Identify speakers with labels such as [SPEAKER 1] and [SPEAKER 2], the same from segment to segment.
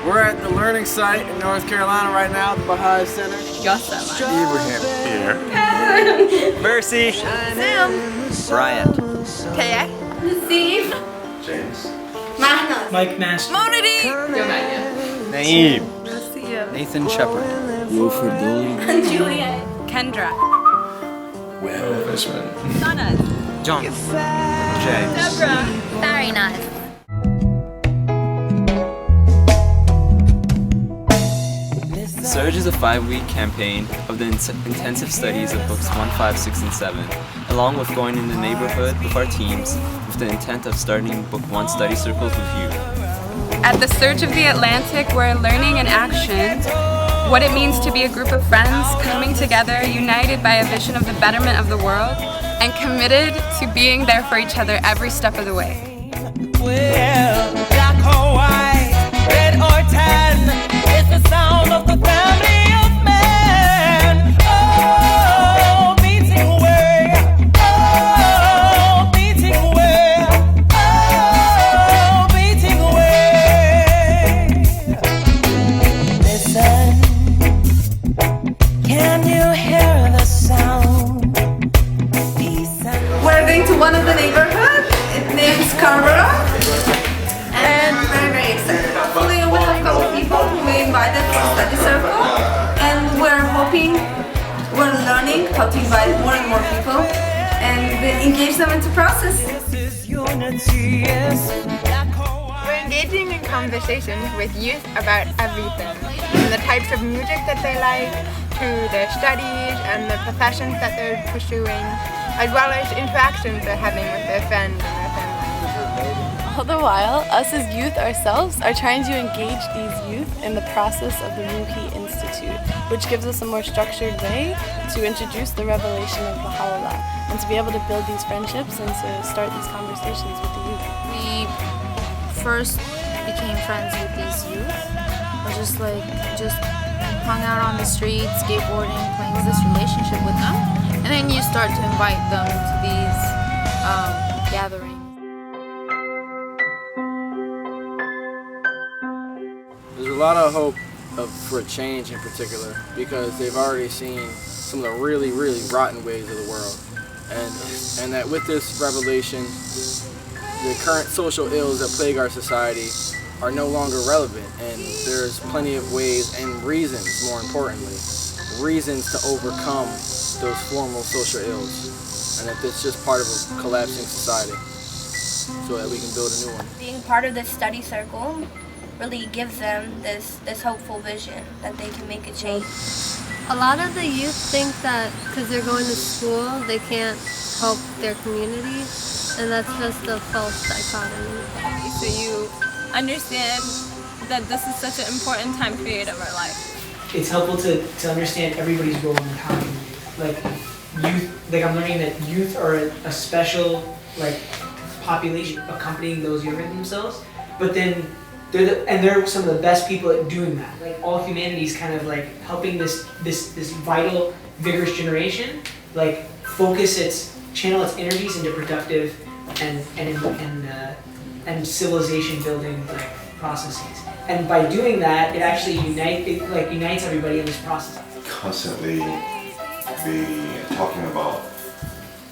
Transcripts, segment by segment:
[SPEAKER 1] We're at the learning site in North Carolina right now, the Baha'i Center. Ibrahim here.
[SPEAKER 2] Mercy.
[SPEAKER 3] Sam.
[SPEAKER 2] Bryant.
[SPEAKER 3] Kaya. Steve.
[SPEAKER 1] James.
[SPEAKER 3] Mahnaz.
[SPEAKER 4] Mike Master.
[SPEAKER 3] Monady.
[SPEAKER 2] Naeem.
[SPEAKER 3] Lucia.
[SPEAKER 2] Nathan Shepard.
[SPEAKER 1] Wilford Dooley.
[SPEAKER 3] Juliet. Kendra.
[SPEAKER 1] Will Fishman.
[SPEAKER 3] Sanaz.
[SPEAKER 2] John. Jay.
[SPEAKER 3] Deborah. Sarinaz.
[SPEAKER 5] The Surge is a 5-week campaign of the intensive studies of books 1, 5, 6, and 7, along with going in the neighborhood with our teams with the intent of starting Book 1 study circles with you.
[SPEAKER 6] At the Surge of the Atlantic, we're learning in action what it means to be a group of friends coming together, united by a vision of the betterment of the world, and committed to being there for each other every step of the way.
[SPEAKER 7] Well, black or white, red or tan, it's the sound of the family of man. Oh, beating away, oh, beating away, oh, beating away. Listen, can you hear the sound? Peace and
[SPEAKER 3] We're going to one of the neighborhoods. It names Scarborough. And we're very excited. Hopefully we have a couple people who we invited to study circle. And we're learning how to invite more and more people and engage them into process.
[SPEAKER 8] We're engaging in conversations with youth about everything, from the types of music that they like, to their studies and the professions that they're pursuing, as well as interactions they're having with their friends and their family.
[SPEAKER 9] All the while, us as youth ourselves are trying to engage these youth in the process of the Ruhi Institute, which gives us a more structured way to introduce the Revelation of Baha'u'llah and to be able to build these friendships and to start these conversations with the youth.
[SPEAKER 10] We first became friends with these youth. We just hung out on the street, skateboarding, playing this relationship with them, and then you start to invite them to these gatherings.
[SPEAKER 1] There's a lot of hope for a change in particular because they've already seen some of the really, really rotten ways of the world. And that with this revelation, the current social ills that plague our society are no longer relevant, and there's plenty of ways and reasons, more importantly, reasons to overcome those formal social ills, and that it's just part of a collapsing society so that we can build a new one.
[SPEAKER 11] Being part of this study circle really gives them this hopeful vision that they can make a change.
[SPEAKER 12] A lot of the youth think that because they're going to school, they can't help their community, and that's just a false dichotomy.
[SPEAKER 6] So you understand that this is such an important time period of our life.
[SPEAKER 4] It's helpful to understand everybody's role in empowering youth. Like youth, like I'm learning that youth are a special population accompanying those younger than themselves, but then they're some of the best people at doing that. Like all humanity is kind of like helping this vital, vigorous generation channel its energies into productive and civilization building processes. And by doing that, it actually unites everybody in this process.
[SPEAKER 13] Constantly be talking about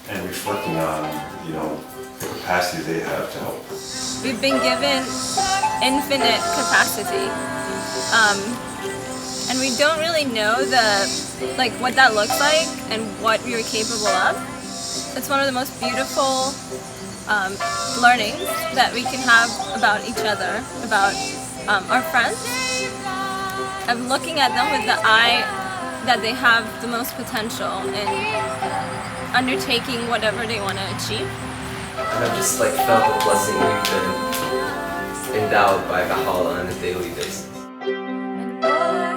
[SPEAKER 13] and reflecting on, the capacity they have to help.
[SPEAKER 6] We've been given infinite capacity, and we don't really know what that looks like and what we are capable of. It's one of the most beautiful learnings that we can have about each other, about our friends, of looking at them with the eye that they have the most potential in undertaking whatever they want to achieve.
[SPEAKER 14] And I've just felt the blessing we've been endowed by Baha'u'llah on a daily basis.
[SPEAKER 7] Oh,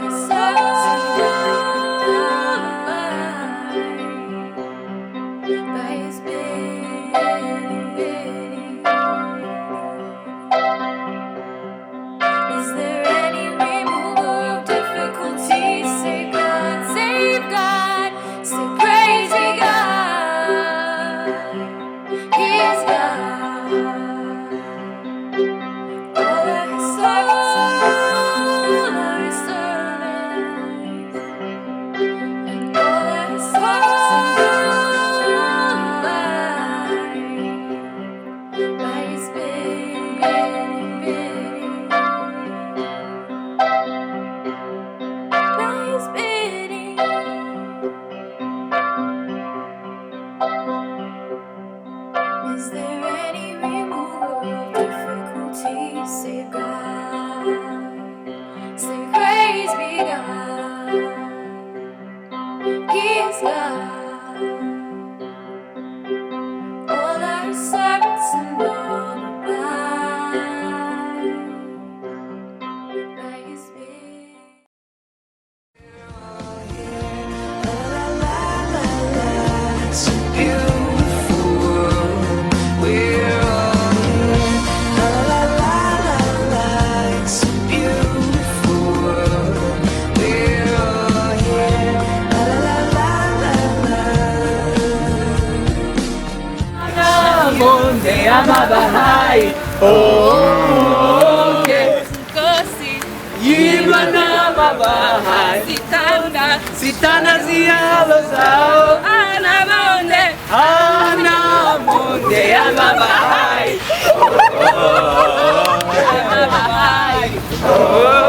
[SPEAKER 15] te ama Baha'i. Oh, yeah. Yimanama Baha'i. Sitana ziyalo zao. Anamonde ama Baha'i. Oh, ama Baha'i. Oh.